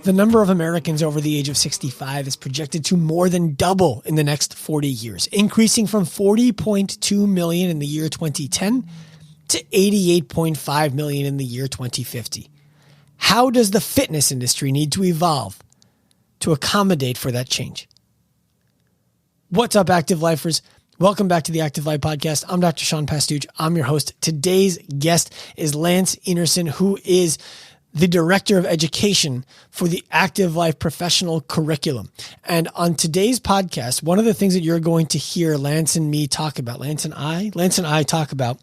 The number of Americans over the age of 65 is projected to more than double in the next 40 years, increasing from 40.2 million in the year 2010 to 88.5 million in the year 2050. How does the fitness industry need to evolve to accommodate for that change? What's up, Active Lifers? Welcome back to the Active Life Podcast. I'm Dr. Sean Pastuch. I'm your host. Today's guest is Lance Einerson, who is the Director of Education for the Active Life Professional Curriculum. And on today's podcast, one of the things that you're going to hear Lance and I talk about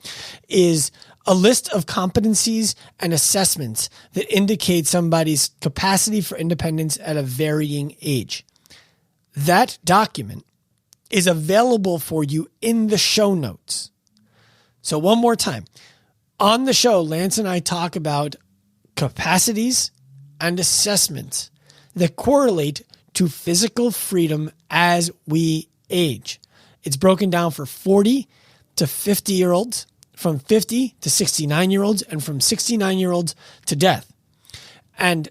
is a list of competencies and assessments that indicate somebody's capacity for independence at a varying age. That document is available for you in the show notes. So one more time, on the show, Lance and I talk about capacities and assessments that correlate to physical freedom as we age. It's broken down for 40 to 50-year-olds, from 50 to 69-year-olds, and from 69-year-olds to death. And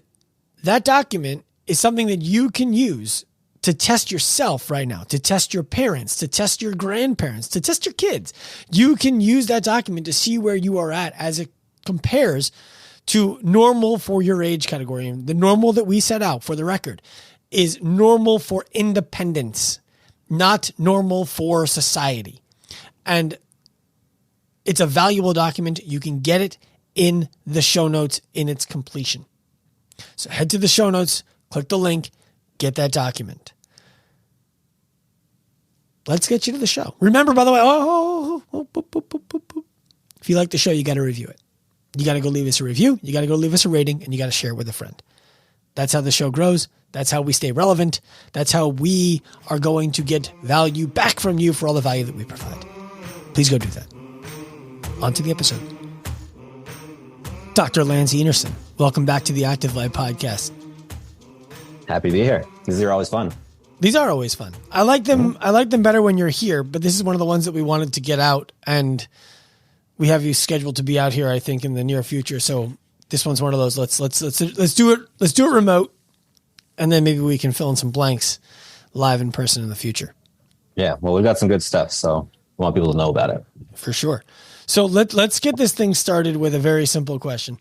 that document is something that you can use to test yourself right now, to test your parents, to test your grandparents, to test your kids. You can use that document to see where you are at as it compares to normal for your age category. The normal that we set out, for the record, is normal for independence, not normal for society. And it's a valuable document. You can get it in the show notes in its completion. So head to the show notes, click the link, get that document. Let's get you to the show. Remember, by the way, if you like the show, you got to review it. You got to go leave us a review. You got to go leave us a rating, and you got to share it with a friend. That's how the show grows. That's how we stay relevant. That's how we are going to get value back from you for all the value that we provide. Please go do that. On to the episode. Dr. Lance Einerson, welcome back to the Active Life Podcast. Happy to be here. These are always fun. These are always fun. I like them. I like them better when you're here, but this is one of the ones that we wanted to get out, and we have you scheduled to be out here, I think, in the near future. So this one's one of those. Let's do it. Let's do it remote, and then maybe we can fill in some blanks live in person in the future. Yeah, well, we've got some good stuff, so we want people to know about it. For sure. So let's get this thing started with a very simple question.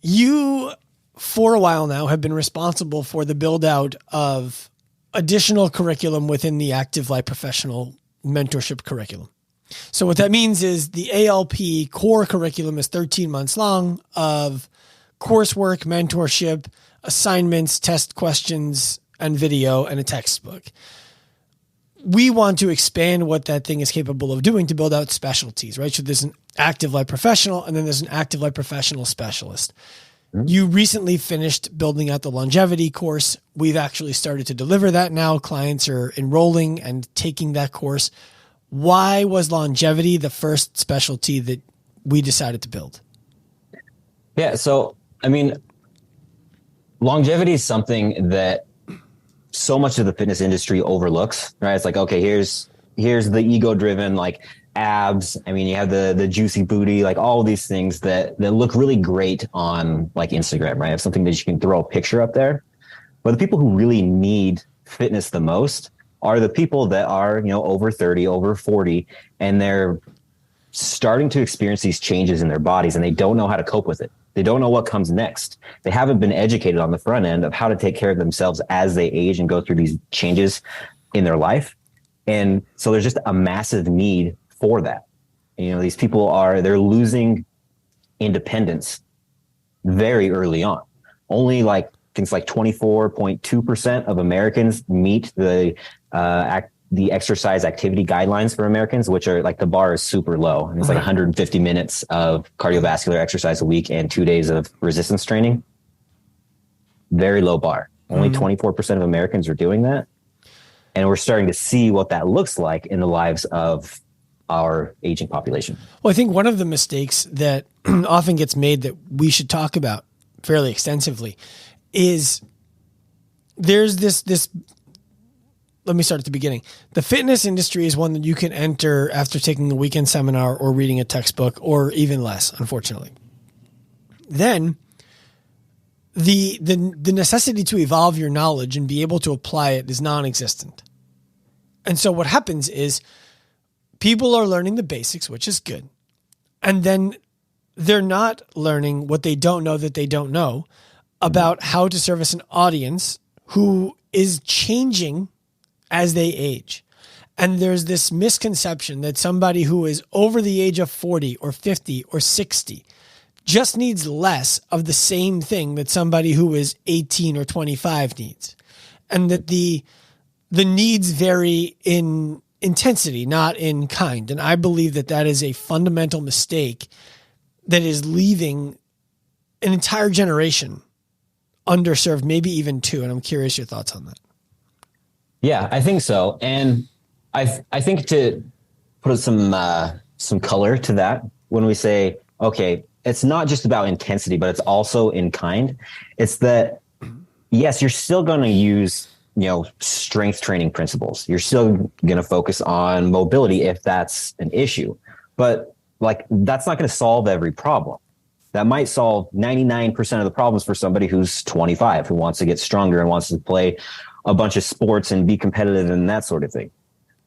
You, for a while now, have been responsible for the build out of additional curriculum within the Active Life Professional Mentorship Curriculum. So what that means is the ALP core curriculum is 13 months long of coursework, mentorship, assignments, test questions, and video, and a textbook. We want to expand what that thing is capable of doing to build out specialties, right? So there's an Active Life Professional, and then there's an Active Life Professional Specialist. Mm-hmm. You recently finished building out the longevity course. We've actually started to deliver that now. Clients are enrolling and taking that course. Why was longevity the first specialty that we decided to build? Yeah, so, I mean, longevity is something that so much of the fitness industry overlooks, right? It's like, okay, here's the ego-driven, like, abs. I mean, you have the juicy booty, like all of these things that look really great on like Instagram, right? Have something that you can throw a picture up there. But the people who really need fitness the most are the people that are, over 30, over 40, and they're starting to experience these changes in their bodies, and they don't know how to cope with it. They don't know what comes next. They haven't been educated on the front end of how to take care of themselves as they age and go through these changes in their life. And so there's just a massive need for that. These people they're losing independence very early on. Only like things like 24.2% of Americans meet the exercise activity guidelines for Americans, which are like the bar is super low. And it's like 150 minutes of cardiovascular exercise a week and 2 days of resistance training. Very low bar. Only 24% of Americans are doing that. And we're starting to see what that looks like in the lives of our aging population. Well, I think one of the mistakes that often gets made that we should talk about fairly extensively is there's this let me start at the beginning. The fitness industry is one that you can enter after taking a weekend seminar or reading a textbook, or even less, unfortunately. Then the necessity to evolve your knowledge and be able to apply it is non-existent. And so what happens is people are learning the basics, which is good. And then they're not learning what they don't know that they don't know about how to service an audience who is changing as they age. And there's this misconception that somebody who is over the age of 40 or 50 or 60 just needs less of the same thing that somebody who is 18 or 25 needs. And that the needs vary in intensity, not in kind. And I believe that that is a fundamental mistake that is leaving an entire generation underserved, maybe even two. And I'm curious your thoughts on that. Yeah, I think so. And I think to put some color to that, when we say, okay, it's not just about intensity, but it's also in kind. It's that, yes, you're still going to use, strength training principles. You're still going to focus on mobility if that's an issue, but that's not going to solve every problem. That might solve 99% of the problems for somebody who's 25, who wants to get stronger and wants to play a bunch of sports and be competitive and that sort of thing.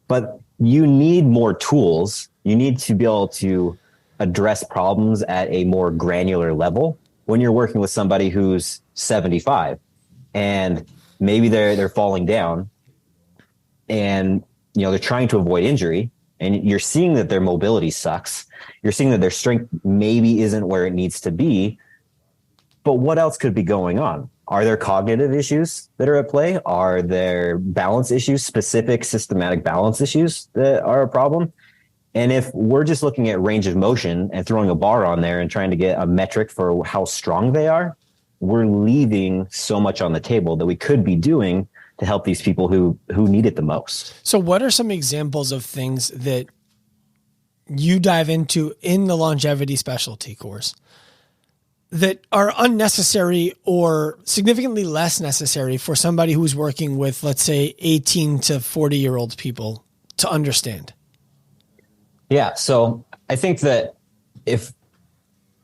But you need more tools. You need to be able to address problems at a more granular level when you're working with somebody who's 75 and maybe they're falling down and they're trying to avoid injury, and you're seeing that their mobility sucks. You're seeing that their strength maybe isn't where it needs to be. But what else could be going on? Are there cognitive issues that are at play? Are there balance issues, specific systematic balance issues that are a problem? And if we're just looking at range of motion and throwing a bar on there and trying to get a metric for how strong they are, we're leaving so much on the table that we could be doing to help these people who need it the most. So what are some examples of things that you dive into in the longevity specialty course that are unnecessary or significantly less necessary for somebody who's working with, let's say, 18 to 40-year-old people to understand? Yeah. So I think that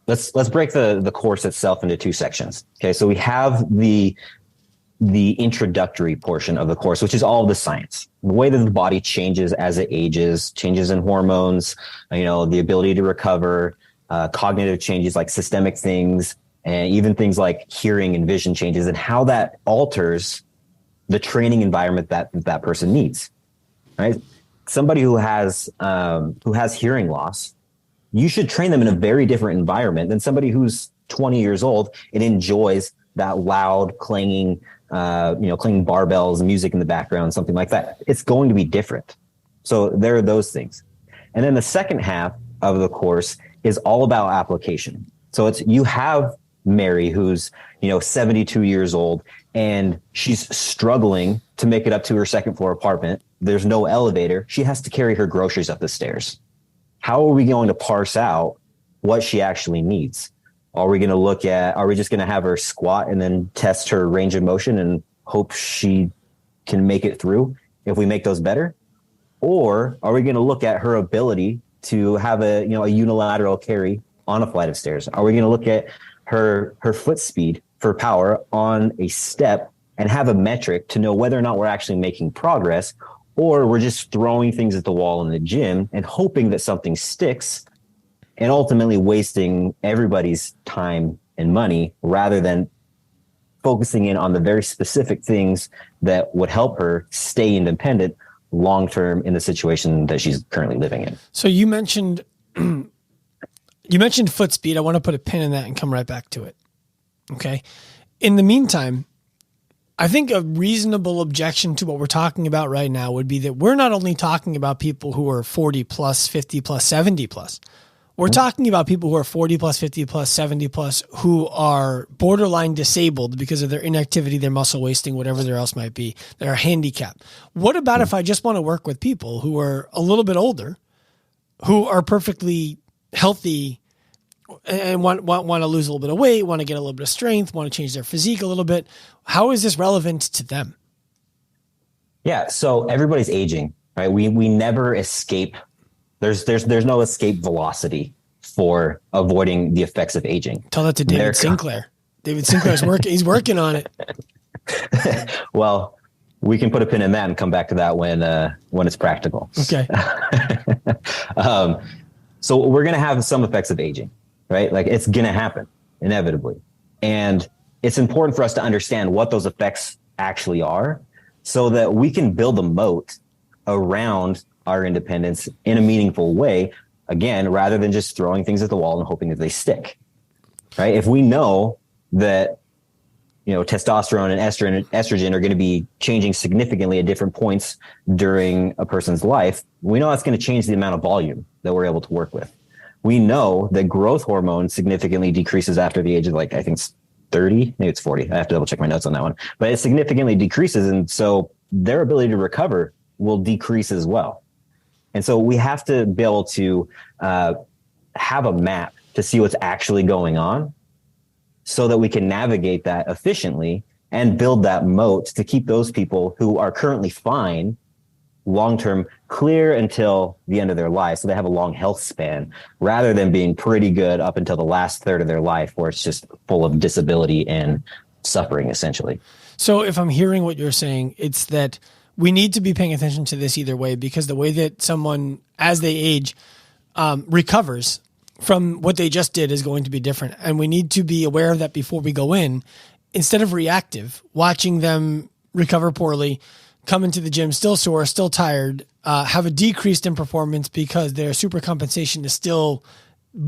let's break the course itself into two sections. Okay. So we have the introductory portion of the course, which is all of the science, the way that the body changes as it ages, changes in hormones, the ability to recover, cognitive changes like systemic things, and even things like hearing and vision changes, and how that alters the training environment that person needs, right? Somebody who has hearing loss, you should train them in a very different environment than somebody who's 20 years old and enjoys that loud clanging, clanging barbells, music in the background, something like that. It's going to be different. So there are those things. And then the second half of the course is all about application. So you have Mary, who's, 72 years old, and she's struggling to make it up to her second floor apartment. There's no elevator. She has to carry her groceries up the stairs. How are we going to parse out what she actually needs? Are we just going to have her squat and then test her range of motion and hope she can make it through if we make those better? Or are we going to look at her ability to have a unilateral carry on a flight of stairs? Are we going to look at her foot speed for power on a step and have a metric to know whether or not we're actually making progress, or we're just throwing things at the wall in the gym and hoping that something sticks, and ultimately wasting everybody's time and money rather than focusing in on the very specific things that would help her stay independent long-term in the situation that she's currently living in. So you mentioned foot speed. I want to put a pin in that and come right back to it. Okay. In the meantime, I think a reasonable objection to what we're talking about right now would be that we're not only talking about people who are 40 plus, 50 plus, 70 plus. We're talking about people who are 40 plus, 50 plus, 70 plus, who are borderline disabled because of their inactivity, their muscle wasting, whatever there else might be. They're handicapped. What about if I just want to work with people who are a little bit older, who are perfectly healthy and want to lose a little bit of weight, want to get a little bit of strength, want to change their physique a little bit? How is this relevant to them? Yeah. So everybody's aging, right? We never escape. There's no escape velocity for avoiding the effects of aging. Tell that to David Sinclair. David Sinclair's working. He's working on it. Well, we can put a pin in that and come back to that when it's practical. Okay. So we're going to have some effects of aging, right? Like it's going to happen inevitably. And it's important for us to understand what those effects actually are so that we can build a moat around our independence in a meaningful way, again, rather than just throwing things at the wall and hoping that they stick, right? If we know that, testosterone and estrogen are going to be changing significantly at different points during a person's life, we know that's going to change the amount of volume that we're able to work with. We know that growth hormone significantly decreases after the age of, I think it's 30, maybe it's 40. I have to double check my notes on that one, but it significantly decreases. And so their ability to recover will decrease as well. And so we have to be able to have a map to see what's actually going on so that we can navigate that efficiently and build that moat to keep those people who are currently fine long-term clear until the end of their life. So they have a long health span rather than being pretty good up until the last third of their life where it's just full of disability and suffering essentially. So if I'm hearing what you're saying, it's that we need to be paying attention to this either way, because the way that someone, as they age, recovers from what they just did is going to be different. And we need to be aware of that before we go in, instead of reactive, watching them recover poorly, come into the gym still sore, still tired, have a decreased in performance because their supercompensation is still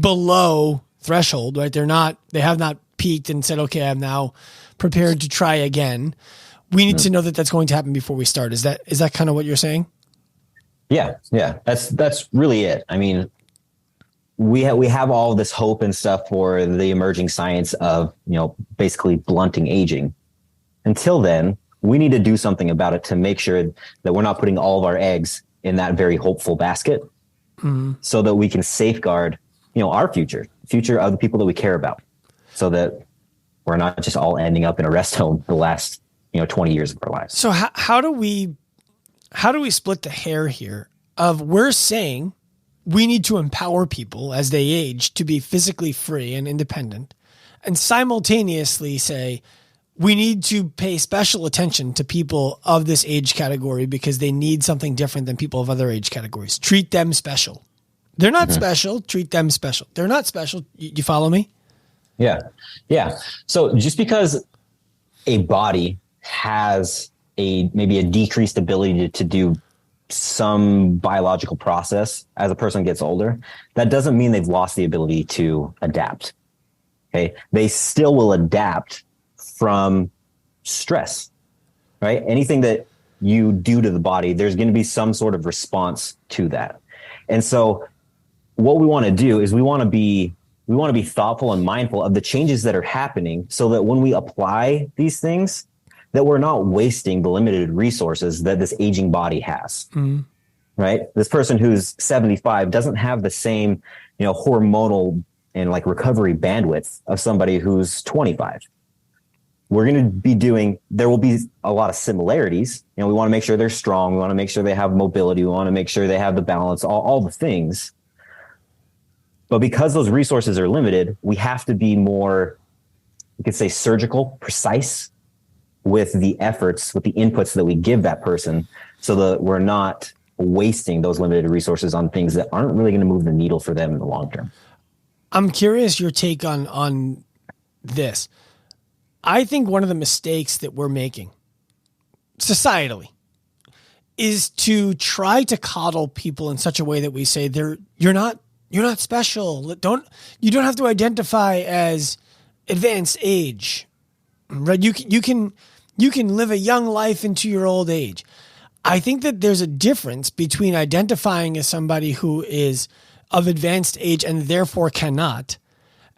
below threshold, right? They have not peaked and said, okay, I'm now prepared to try again. We need to know that that's going to happen before we start. Is that kind of what you're saying? Yeah. That's really it. I mean, we have all this hope and stuff for the emerging science of, basically blunting aging. Until then, we need to do something about it to make sure that we're not putting all of our eggs in that very hopeful basket, so that we can safeguard, our future of the people that we care about, so that we're not just all ending up in a rest home the last, 20 years of our lives. So how do we split the hair here of, we're saying we need to empower people as they age to be physically free and independent, and simultaneously say we need to pay special attention to people of this age category because they need something different than people of other age categories. Treat them special. They're not special. Treat them special. They're not special. You follow me? Yeah. So just because a body has maybe a decreased ability to do some biological process as a person gets older, that doesn't mean they've lost the ability to adapt. Okay. They still will adapt from stress, right? Anything that you do to the body, there's going to be some sort of response to that. And so what we want to do is we want to be thoughtful and mindful of the changes that are happening, so that when we apply these things, that we're not wasting the limited resources that this aging body has, right? This person who's 75 doesn't have the same, hormonal and recovery bandwidth of somebody who's 25. We're going to be there will be a lot of similarities. We want to make sure they're strong. We want to make sure they have mobility. We want to make sure they have the balance, all the things. But because those resources are limited, we have to be more, you could say, surgical, precise with the efforts, with the inputs that we give that person, so that we're not wasting those limited resources on things that aren't really going to move the needle for them in the long term. I'm curious your take on this. I think one of the mistakes that we're making societally is to try to coddle people in such a way that we say you're not special. You don't have to identify as advanced age, right? You can live a young life into your old age. I think that there's a difference between identifying as somebody who is of advanced age and therefore cannot,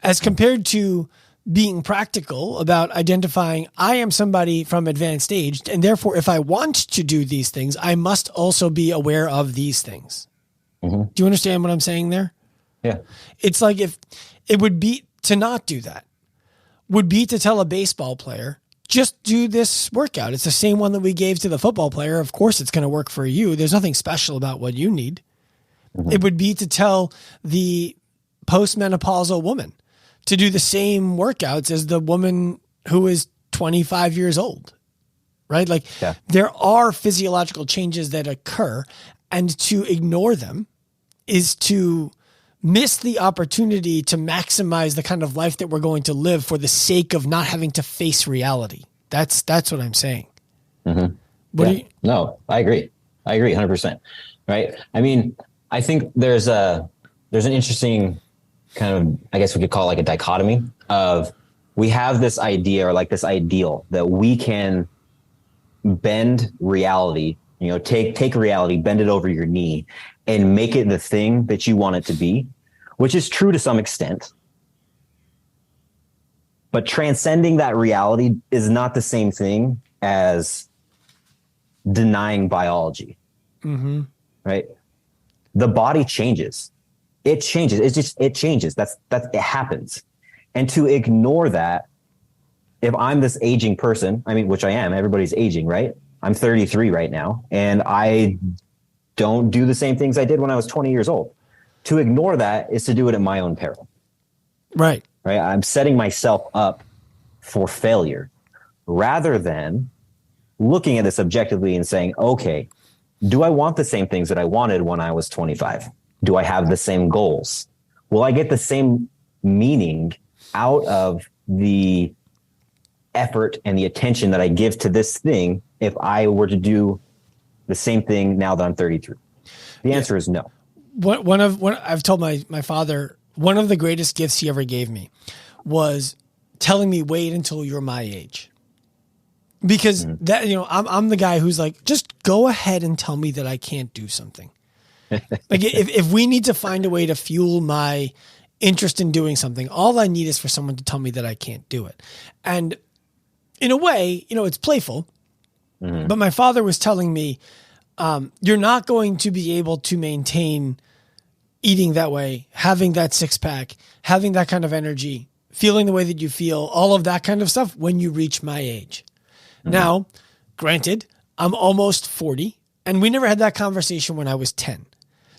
as compared to being practical about identifying, I am somebody from advanced age, and therefore if I want to do these things, I must also be aware of these things. Do you understand what I'm saying there? Yeah. It's like, if it would be to not do that, would be to tell a baseball player, just do this workout. It's the same one that we gave to the football player. Of course it's going to work for you. There's nothing special about what you need. It would be to tell the postmenopausal woman to do the same workouts as the woman who is 25 years old, right? Like there are physiological changes that occur, and to ignore them is to miss the opportunity to maximize the kind of life that we're going to live for the sake of not having to face reality. That's what I'm saying. Mm-hmm. No, I agree. 100%. Right. I mean, I think there's an interesting kind of, I guess we could call it like a dichotomy of, we have this idea or like this ideal that we can bend reality, take reality, bend it over your knee and make it the thing that you want it to be, which is true to some extent. But transcending that reality is not the same thing as denying biology, right? The body changes. It changes. It changes. It happens. And to ignore that, if I'm this aging person, I mean, which I am, everybody's aging, right? I'm 33 right now, and I don't do the same things I did when I was 20 years old. To ignore that is to do it at my own peril. Right. I'm setting myself up for failure rather than looking at this objectively and saying, okay, do I want the same things that I wanted when I was 25? Do I have the same goals? Will I get the same meaning out of the effort and the attention that I give to this thing if I were to do the same thing now that I'm 33? The answer is no. I've told my father, one of the greatest gifts he ever gave me was telling me, wait until you're my age. Because that, I'm the guy who's like, just go ahead and tell me that I can't do something. Like if we need to find a way to fuel my interest in doing something, all I need is for someone to tell me that I can't do it. And in a way, it's playful, but my father was telling me, you're not going to be able to maintain eating that way, having that six pack, having that kind of energy, feeling the way that you feel, all of that kind of stuff when you reach my age. Now, granted, I'm almost 40 and we never had that conversation when I was 10.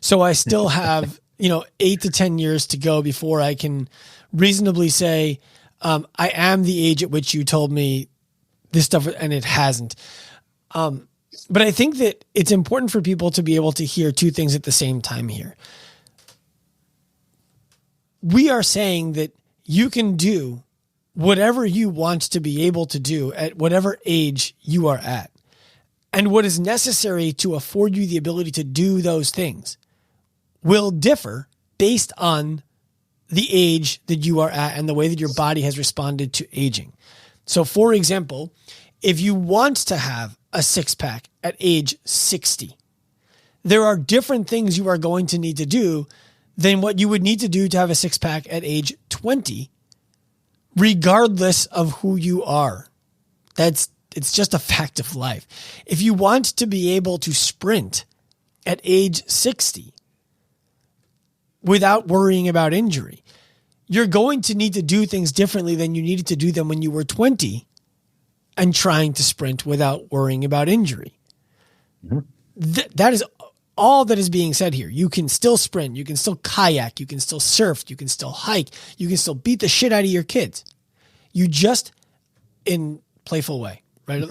So I still have, 8 to 10 years to go before I can reasonably say, I am the age at which you told me this stuff, and it hasn't. But I think that it's important for people to be able to hear two things at the same time here. We are saying that you can do whatever you want to be able to do at whatever age you are at. And what is necessary to afford you the ability to do those things will differ based on the age that you are at and the way that your body has responded to aging. So for example, if you want to have a six pack at age 60, there are different things you are going to need to do than what you would need to do to have a six pack at age 20, regardless of who you are. It's just a fact of life. If you want to be able to sprint at age 60 without worrying about injury, you're going to need to do things differently than you needed to do them when you were 20 and trying to sprint without worrying about injury. That is all that is being said here. You can still sprint, you can still kayak, you can still surf, you can still hike, you can still beat the shit out of your kids. You just, in playful way, right?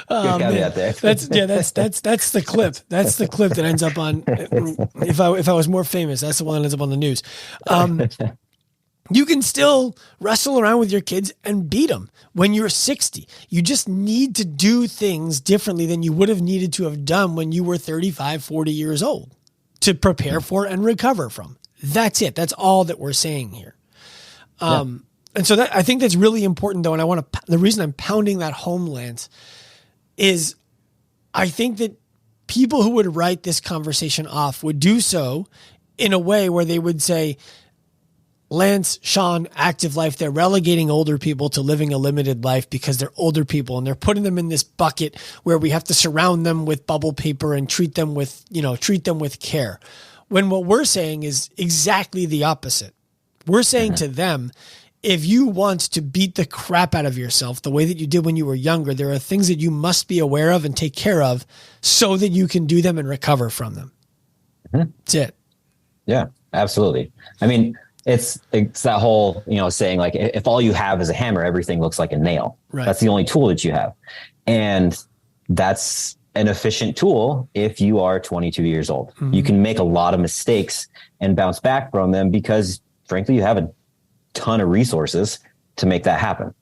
Good caveat there. That's the clip. That's the clip that ends up on. If I was more famous, that's the one that ends up on the news. You can still wrestle around with your kids and beat them when you're 60. You just need to do things differently than you would have needed to have done when you were 35, 40 years old to prepare for and recover from. That's it. That's all that we're saying here. And so that, I think that's really important though. And the reason I'm pounding that home, Lance, is I think that people who would write this conversation off would do so in a way where they would say, Lance, Sean, active life, they're relegating older people to living a limited life because they're older people and they're putting them in this bucket where we have to surround them with bubble paper and treat them with care. When what we're saying is exactly the opposite. We're saying to them, if you want to beat the crap out of yourself the way that you did when you were younger, there are things that you must be aware of and take care of so that you can do them and recover from them. That's it. Yeah, absolutely. I mean, It's that whole, saying like, if all you have is a hammer, everything looks like a nail. Right. That's the only tool that you have. And that's an efficient tool if you are 22 years old. Mm-hmm. You can make a lot of mistakes and bounce back from them because, frankly, you have a ton of resources to make that happen.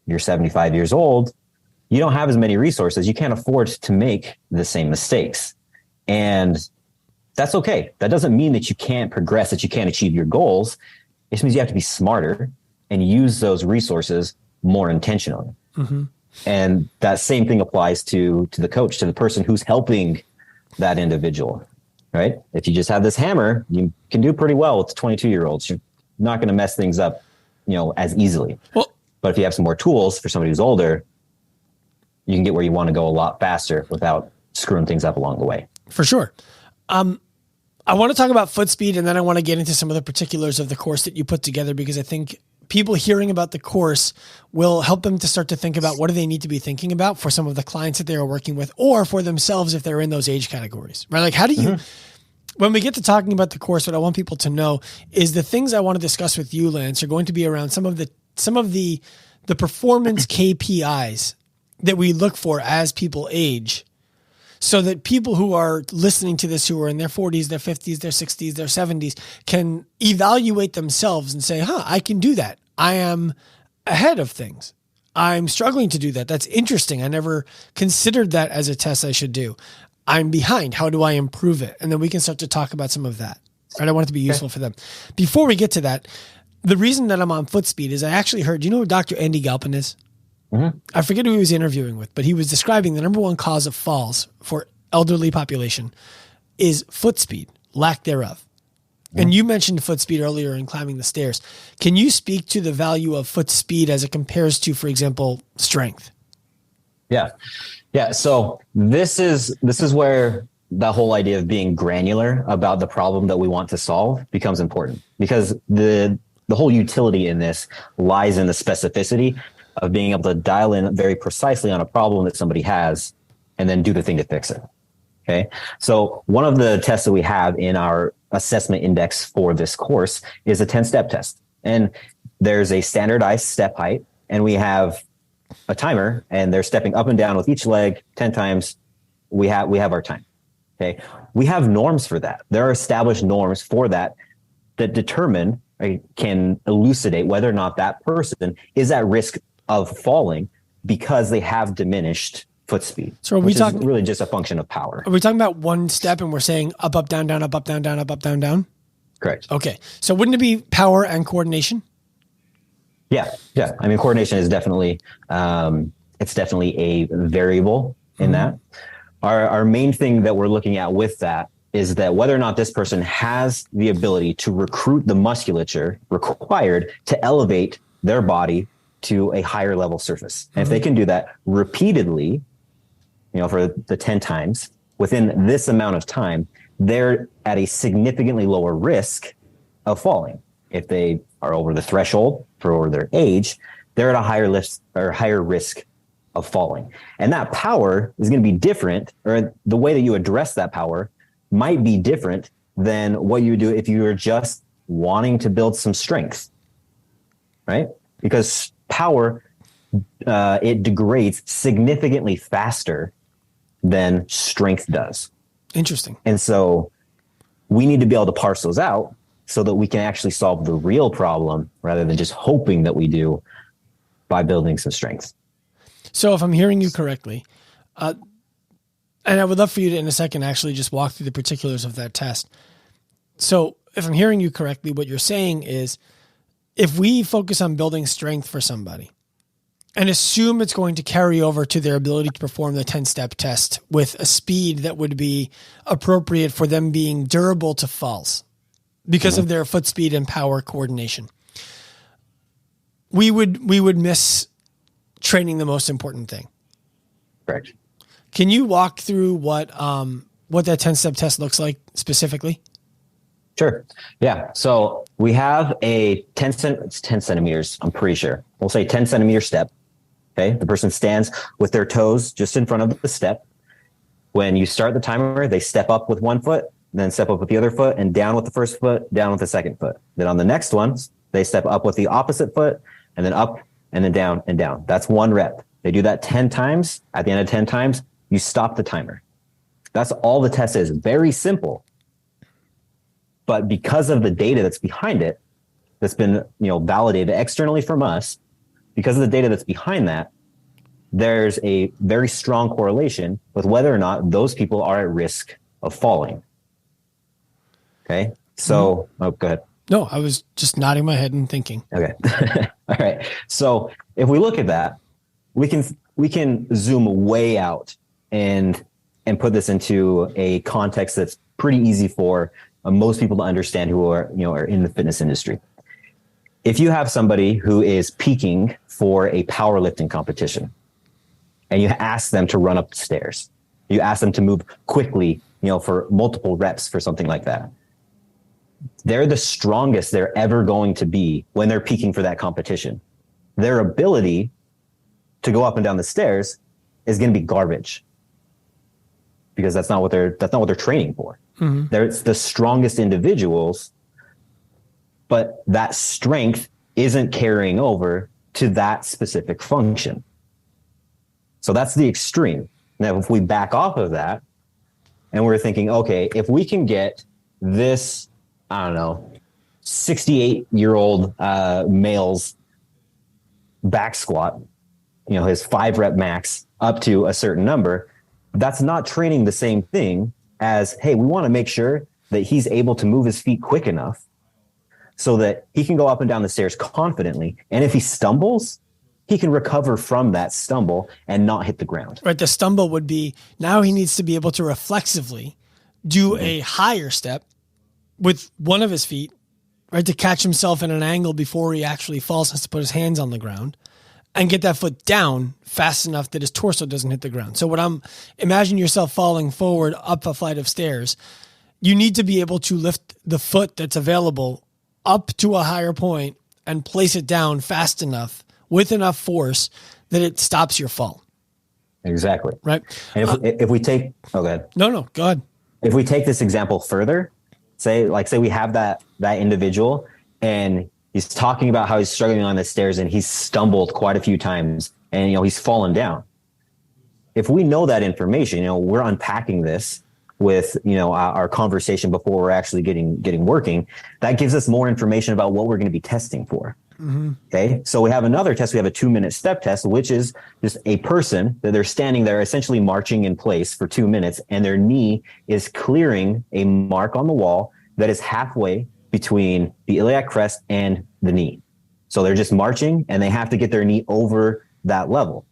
You're 75 years old. You don't have as many resources. You can't afford to make the same mistakes. And that's okay. That doesn't mean that you can't progress, that you can't achieve your goals. It just means you have to be smarter and use those resources more intentionally. Mm-hmm. And that same thing applies to the coach, to the person who's helping that individual, right? If you just have this hammer, you can do pretty well with 22-year-olds. You're not going to mess things up, as easily. Well, but if you have some more tools for somebody who's older, you can get where you want to go a lot faster without screwing things up along the way. For sure. I want to talk about foot speed, and then I want to get into some of the particulars of the course that you put together, because I think people hearing about the course will help them to start to think about what do they need to be thinking about for some of the clients that they are working with, or for themselves if they're in those age categories, right? Like, how do you, when we get to talking about the course, what I want people to know is the things I want to discuss with you, Lance, are going to be around some of the performance KPIs that we look for as people age, so that people who are listening to this, who are in their 40s, their 50s, their 60s, their 70s, can evaluate themselves and say, I can do that. I am ahead of things. I'm struggling to do that. That's interesting. I never considered that as a test I should do. I'm behind. How do I improve it? And then we can start to talk about some of that. Right? I want it to be useful for them. Before we get to that, the reason that I'm on foot speed is I actually heard, you know who Dr. Andy Galpin is? Mm-hmm. I forget who he was interviewing with, but he was describing the number one cause of falls for elderly population is foot speed, lack thereof. Mm-hmm. And you mentioned foot speed earlier in climbing the stairs. Can you speak to the value of foot speed as it compares to, for example, strength? Yeah. So this is where the whole idea of being granular about the problem that we want to solve becomes important, because the whole utility in this lies in the specificity of being able to dial in very precisely on a problem that somebody has and then do the thing to fix it. Okay. So one of the tests that we have in our assessment index for this course is a 10-step test. And there's a standardized step height, and we have a timer, and they're stepping up and down with each leg 10 times. We have our time. Okay. We have norms for that. There are established norms for that determine, right, can elucidate whether or not that person is at risk of falling because they have diminished foot speed. So are we talking really just a function of power? Are we talking about one step and we're saying up, up, down, down, up, up, down, down, up, up, down, down? Correct. Okay. So wouldn't it be power and coordination? Yeah. I mean, coordination is definitely, it's definitely a variable in that. Our main thing that we're looking at with that is that whether or not this person has the ability to recruit the musculature required to elevate their body to a higher level surface. And if they can do that repeatedly, for the 10 times within this amount of time, they're at a significantly lower risk of falling. If they are over the threshold for their age, they're at a higher risk of falling. And that power is going to be different, or the way that you address that power might be different than what you do if you were just wanting to build some strength, right? Because power, it degrades significantly faster than strength does. Interesting. And so we need to be able to parse those out so that we can actually solve the real problem rather than just hoping that we do by building some strength. So if I'm hearing you correctly, and I would love for you to, in a second, actually just walk through the particulars of that test. So if I'm hearing you correctly, what you're saying is, if we focus on building strength for somebody and assume it's going to carry over to their ability to perform the 10-step test with a speed that would be appropriate for them being durable to falls because of their foot speed and power coordination, we would miss training the most important thing. Correct. Can you walk through what that 10-step test looks like specifically? Sure. Yeah. So we have a 10 centimeters, I'm pretty sure. We'll say 10 centimeter step. Okay. The person stands with their toes just in front of the step. When you start the timer, they step up with one foot then step up with the other foot, and down with the first foot, down with the second foot. Then on the next one, they step up with the opposite foot, and then up, and then down and down. That's 1 rep. They do that 10 times. At the end of 10 times, you stop the timer. That's all the test is. Very simple. But because of the data that's behind it, that's been, validated externally from us, because of the data that's behind that, there's a very strong correlation with whether or not those people are at risk of falling. Okay. So, go ahead. No, I was just nodding my head and thinking. Okay. All right. So if we look at that, we can zoom way out and put this into a context that's pretty easy for most people to understand who are in the fitness industry. If you have somebody who is peaking for a powerlifting competition, and you ask them to run up the stairs, you ask them to move quickly, for multiple reps for something like that, they're the strongest they're ever going to be when they're peaking for that competition. Their ability to go up and down the stairs is going to be garbage, because that's not what they're training for. Mm-hmm. They're the strongest individuals, but that strength isn't carrying over to that specific function. So that's the extreme. Now, if we back off of that and we're thinking, okay, if we can get this, 68-year-old male's back squat, his 5 rep max up to a certain number, that's not training the same thing as, hey, we want to make sure that he's able to move his feet quick enough so that he can go up and down the stairs confidently. And if he stumbles, he can recover from that stumble and not hit the ground. Right. The stumble would be, now he needs to be able to reflexively do a higher step with one of his feet, right, to catch himself in an angle before he actually falls, has to put his hands on the ground and get that foot down fast enough that his torso doesn't hit the ground. So imagine yourself falling forward up a flight of stairs. You need to be able to lift the foot that's available up to a higher point and place it down fast enough with enough force that it stops your fall. Exactly. Right. And if we take, go ahead. No, go ahead. If we take this example further, say we have that individual and he's talking about how he's struggling on the stairs and he's stumbled quite a few times and, he's fallen down. If we know that information, we're unpacking this with, our conversation before we're actually getting working, that gives us more information about what we're going to be testing for. Mm-hmm. Okay. So we have another test. We have a 2-minute step test, which is just a person that they're standing there essentially marching in place for 2 minutes, and their knee is clearing a mark on the wall that is halfway between the iliac crest and the knee. So they're just marching and they have to get their knee over that level.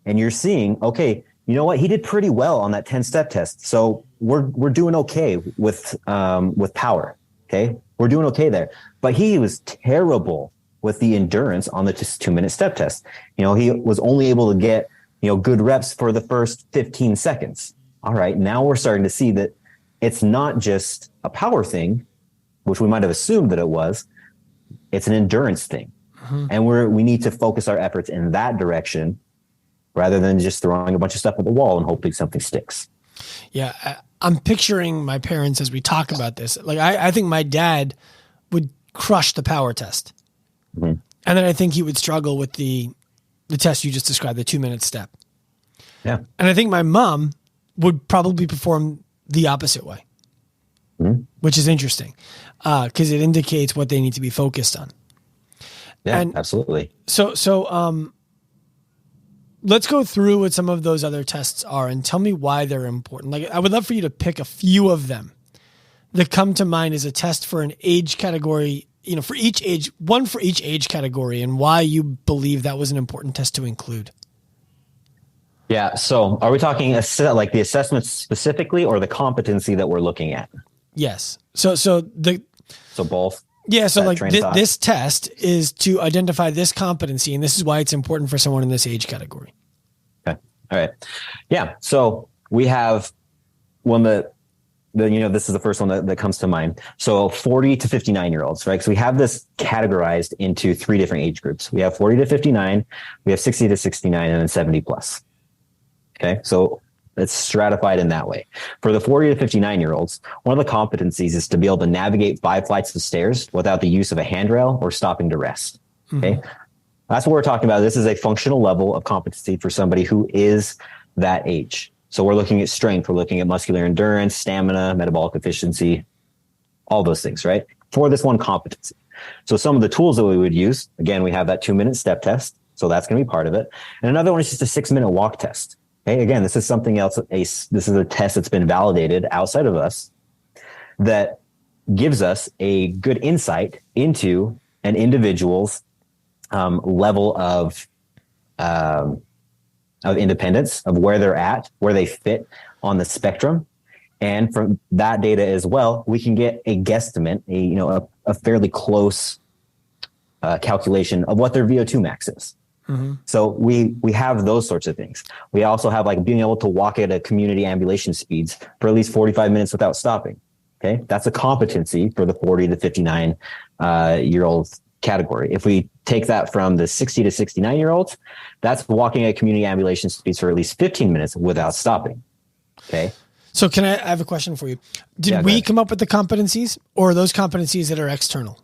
And you're seeing, okay, you know what? He did pretty well on that 10-step test. So we're doing okay with power. Okay. We're doing okay there, but he was terrible with the endurance on the 2-minute step test. He was only able to get, good reps for the first 15 seconds. All right. Now we're starting to see that it's not just a power thing, which we might have assumed that it was. It's an endurance thing. Mm-hmm. And we need to focus our efforts in that direction rather than just throwing a bunch of stuff at the wall and hoping something sticks. Yeah. I'm picturing my parents as we talk about this. Like, I think my dad would crush the power test. Mm-hmm. And then I think he would struggle with the test you just described, the 2-minute step. Yeah. And I think my mom would probably perform the opposite way, which is interesting because it indicates what they need to be focused on. Yeah, and absolutely. So let's go through what some of those other tests are and tell me why they're important. Like, I would love for you to pick a few of them that come to mind as a test for an age category, for each age, one for each age category, and why you believe that was an important test to include. Yeah. So are we talking like the assessment specifically or the competency that we're looking at? Yes. So both. Yeah. So like this test is to identify this competency, and this is why it's important for someone in this age category. Okay. All right. Yeah. So we have one that, this is the first one that comes to mind. So 40 to 59-year-olds, right? So we have this categorized into 3 different age groups. We have 40 to 59, we have 60 to 69, and then 70 plus. Okay. So it's stratified in that way. For the 40 to 59-year-olds, one of the competencies is to be able to navigate 5 flights of stairs without the use of a handrail or stopping to rest. Okay. That's what we're talking about. This is a functional level of competency for somebody who is that age. So we're looking at strength. We're looking at muscular endurance, stamina, metabolic efficiency, all those things, right? For this one competency. So some of the tools that we would use, again, we have that 2-minute step test. So that's going to be part of it. And another one is just a 6-minute walk test. Okay. Again, this is something else. This is a test that's been validated outside of us that gives us a good insight into an individual's level of independence, of where they're at, where they fit on the spectrum. And from that data as well, we can get a guesstimate, a fairly close calculation of what their VO2 max is. So we have those sorts of things. We also have like being able to walk at a community ambulation speeds for at least 45 minutes without stopping. Okay. That's a competency for the 40 to 59 year old category. If we take that from the 60 to 69 year olds, that's walking at community ambulation speeds for at least 15 minutes without stopping. Okay. So I have a question for you. Did we come up with the competencies, or are those competencies that are external?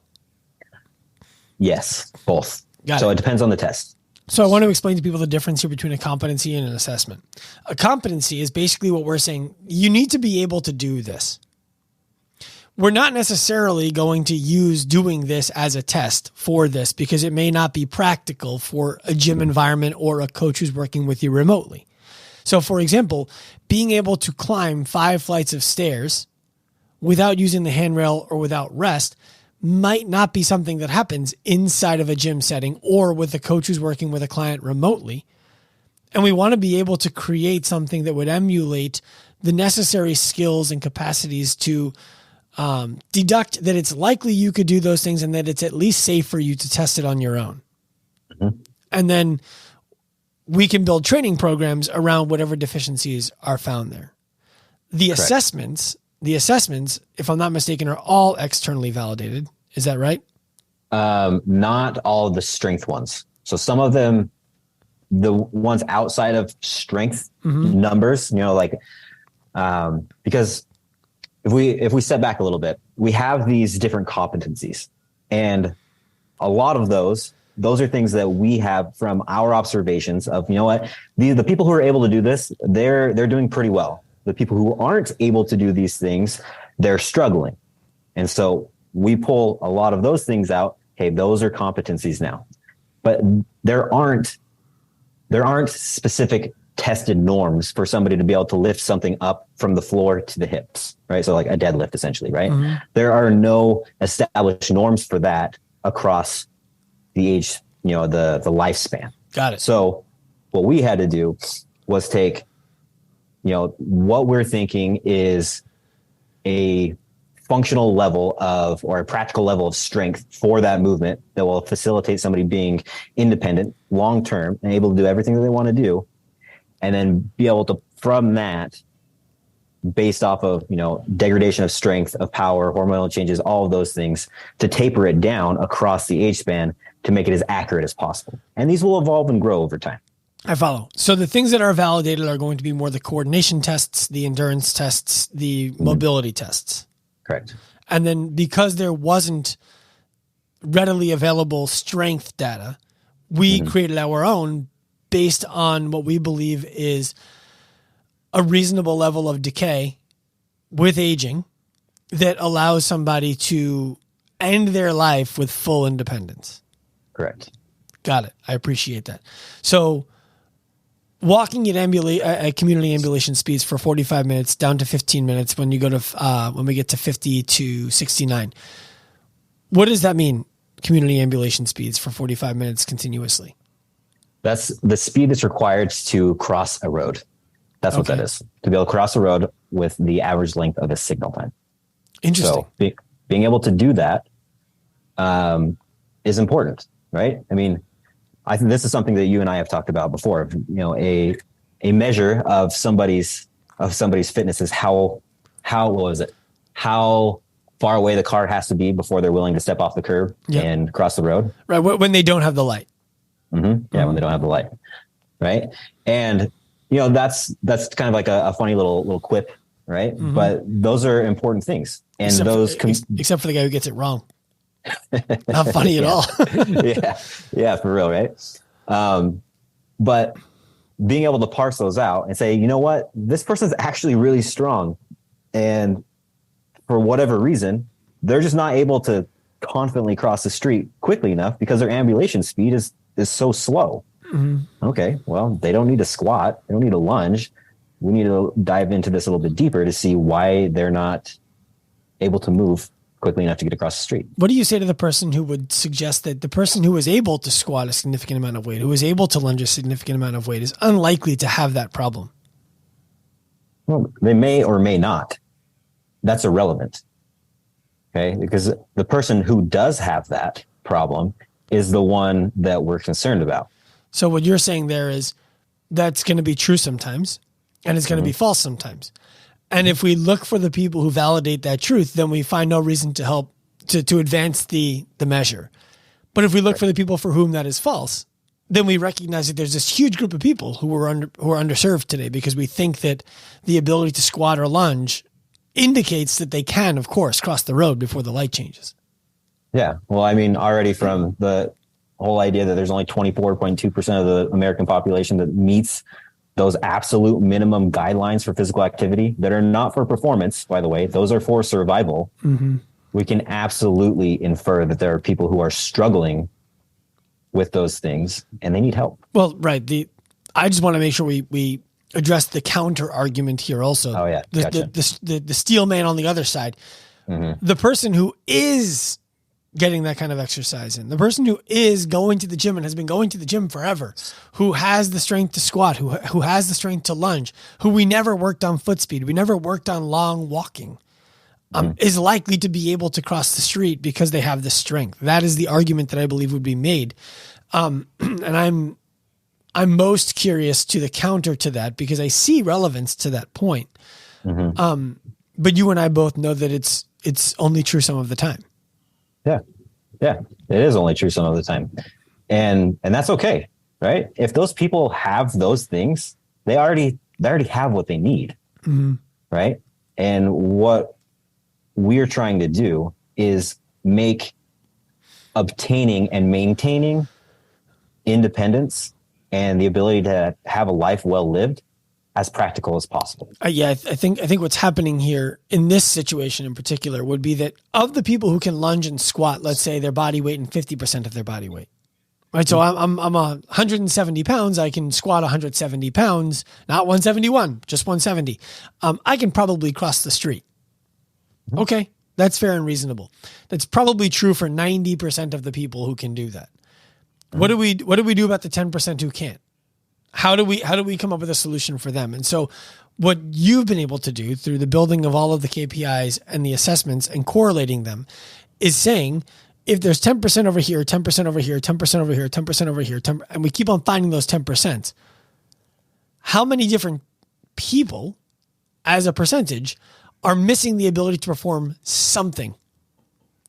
Yes, both. So it depends on the test. So I want to explain to people the difference here between a competency and an assessment. A competency is basically what we're saying. You need to be able to do this. We're not necessarily going to use doing this as a test for this because it may not be practical for a gym environment or a coach who's working with you remotely. So for example, being able to climb 5 flights of stairs without using the handrail or without rest might not be something that happens inside of a gym setting or with a coach who's working with a client remotely. And we want to be able to create something that would emulate the necessary skills and capacities to deduct that it's likely you could do those things and that it's at least safe for you to test it on your own. And then we can build training programs around whatever deficiencies are found there. The assessments, if I'm not mistaken, are all externally validated. Is that right? Not all of the strength ones. So some of them, the ones outside of strength numbers, because if we step back a little bit, we have these different competencies, and a lot of those are things that we have from our observations of, the people who are able to do this, they're doing pretty well. The people who aren't able to do these things, they're struggling. And so we pull a lot of those things out. Hey, those are competencies now, but there aren't specific tested norms for somebody to be able to lift something up from the floor to the hips, right? So like a deadlift essentially, right? There are no established norms for that across the age, the lifespan. Got it. So what we had to do was take, what we're thinking is a functional level of, or a practical level of strength for that movement that will facilitate somebody being independent, long-term, and able to do everything that they want to do. And then be able to, from that, based off of, degradation of strength, of power, hormonal changes, all of those things, to taper it down across the age span to make it as accurate as possible. And these will evolve and grow over time. I follow. So the things that are validated are going to be more the coordination tests, the endurance tests, the mobility tests. Correct. And then because there wasn't readily available strength data, we created our own based on what we believe is a reasonable level of decay with aging that allows somebody to end their life with full independence. Correct. Got it. I appreciate that. So walking at community ambulation speeds for 45 minutes down to 15 minutes when you go to when we get to 50 to 69. What does that mean? Community ambulation speeds for 45 minutes continuously. That's the speed that's required to cross a road. That's what that is. To be able to cross a road with the average length of a signal time. Interesting. So being able to do that is important, right? I mean, I think this is something that you and I have talked about before. A measure of somebody's fitness is how far away the car has to be before they're willing to step off the curb and cross the road. Right. When they don't have the light. Yeah, when they don't have the light. Right. And that's kind of like a funny little quip, right? Mm-hmm. But those are important things. And except for the guy who gets it wrong. Not funny at all. Yeah, for real, right? But being able to parse those out and say, you know what, this person's actually really strong. And for whatever reason, they're just not able to confidently cross the street quickly enough because their ambulation speed is so slow. Mm-hmm. Okay, well, they don't need to squat. They don't need to lunge. We need to dive into this a little bit deeper to see why they're not able to move quickly enough to get across the street. What do you say to the person who would suggest that the person who is able to squat a significant amount of weight, who is able to lunge a significant amount of weight, is unlikely to have that problem? Well, they may or may not. That's irrelevant. Okay, because the person who does have that problem is the one that we're concerned about. So what you're saying there is that's going to be true sometimes, and it's going to be false sometimes. And if we look for the people who validate that truth, then we find no reason to help to advance the measure. But if we look for the people for whom that is false, then we recognize that there's this huge group of people who are underserved today because we think that the ability to squat or lunge indicates that they can, of course, cross the road before the light changes. Yeah. Well, I mean, already from the whole idea that there's only 24.2% of the American population that meets those absolute minimum guidelines for physical activity that are not for performance, by the way, those are for survival. Mm-hmm. We can absolutely infer that there are people who are struggling with those things and they need help. Well, right. I just want to make sure we address the counter argument here also. Oh yeah. Gotcha. The steel man on the other side, the person who is getting that kind of exercise in, the person who is going to the gym and has been going to the gym forever, who has the strength to squat, who has the strength to lunge, who we never worked on foot speed, we never worked on long walking, is likely to be able to cross the street because they have the strength. That is the argument that I believe would be made. And I'm most curious to the counter to that because I see relevance to that point. Mm-hmm. But you and I both know that it's only true some of the time. Yeah. Yeah. It is only true some of the time. And that's okay. Right. If those people have those things, they already have what they need. Mm-hmm. Right. And what we're trying to do is make obtaining and maintaining independence and the ability to have a life well lived as practical as possible. I think what's happening here in this situation in particular would be that of the people who can lunge and squat, let's say their body weight and 50% of their body weight, right? So I'm 170 pounds. I can squat 170 pounds, not 171, just 170. I can probably cross the street. Okay. That's fair and reasonable. That's probably true for 90% of the people who can do that. What do we do about the 10% who can't? How do we come up with a solution for them? And so what you've been able to do through the building of all of the KPIs and the assessments and correlating them is saying, if there's 10% over here, 10% over here, 10% over here, 10% over here, and we keep on finding those 10%, how many different people as a percentage are missing the ability to perform something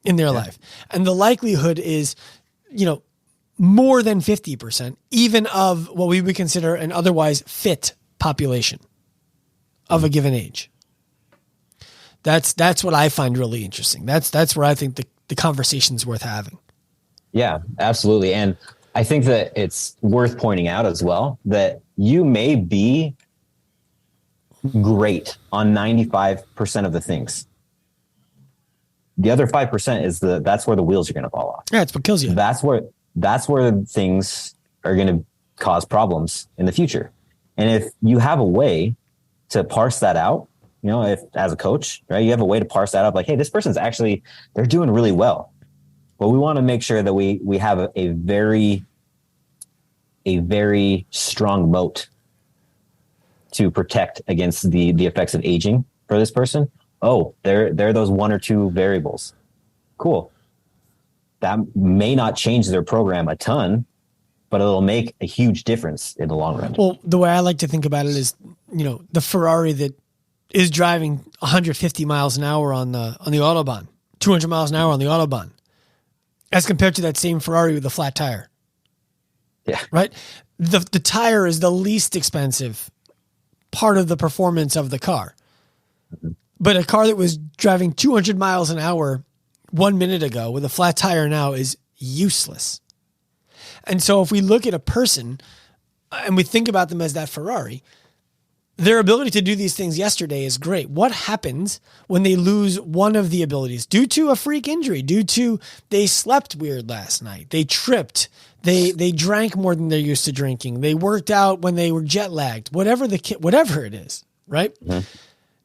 in their life? And the likelihood is, more than 50%, even of what we would consider an otherwise fit population of a given age. That's what I find really interesting. That's where I think the conversation's worth having. Yeah, absolutely. And I think that it's worth pointing out as well that you may be great on 95% of the things. The other 5% is that's where the wheels are going to fall off. Yeah, it's what kills you. That's where things are going to cause problems in the future. And if you have a way to parse that out, if as a coach, right, you have a way to parse that out, like, hey, this person's actually, they're doing really well. But we want to make sure that we have a very strong moat to protect against the effects of aging for this person. Oh, there are those one or two variables. Cool. That may not change their program a ton, but it'll make a huge difference in the long run. Well, the way I like to think about it is, the Ferrari that is driving 150 miles an hour on the Autobahn, 200 miles an hour on the Autobahn, as compared to that same Ferrari with a flat tire. Yeah. Right? The tire is the least expensive part of the performance of the car. But a car that was driving 200 miles an hour 1 minute ago with a flat tire now is useless. And so if we look at a person and we think about them as that Ferrari, their ability to do these things yesterday is great. What happens when they lose one of the abilities due to a freak injury, due to they slept weird last night, they tripped, they drank more than they're used to drinking, they worked out when they were jet lagged, whatever it is, right? Mm-hmm.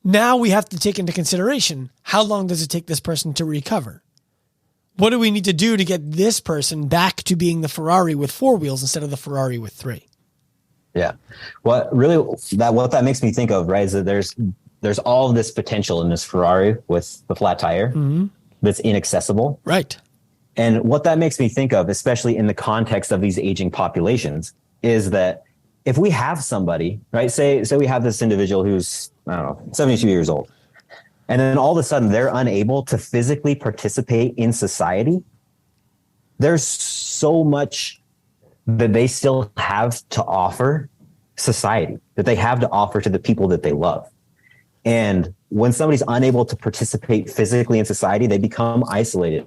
Now we have to take into consideration, how long does it take this person to recover? What do we need to do to get this person back to being the Ferrari with 4 wheels instead of the Ferrari with 3? Yeah. What that makes me think of, right, is that there's all of this potential in this Ferrari with the flat tire that's inaccessible. Right. And what that makes me think of, especially in the context of these aging populations, is that if we have somebody, right, say we have this individual who's, 72 years old, and then all of a sudden they're unable to physically participate in society, there's so much that they still have to offer society, that they have to offer to the people that they love. And when somebody's unable to participate physically in society, they become isolated.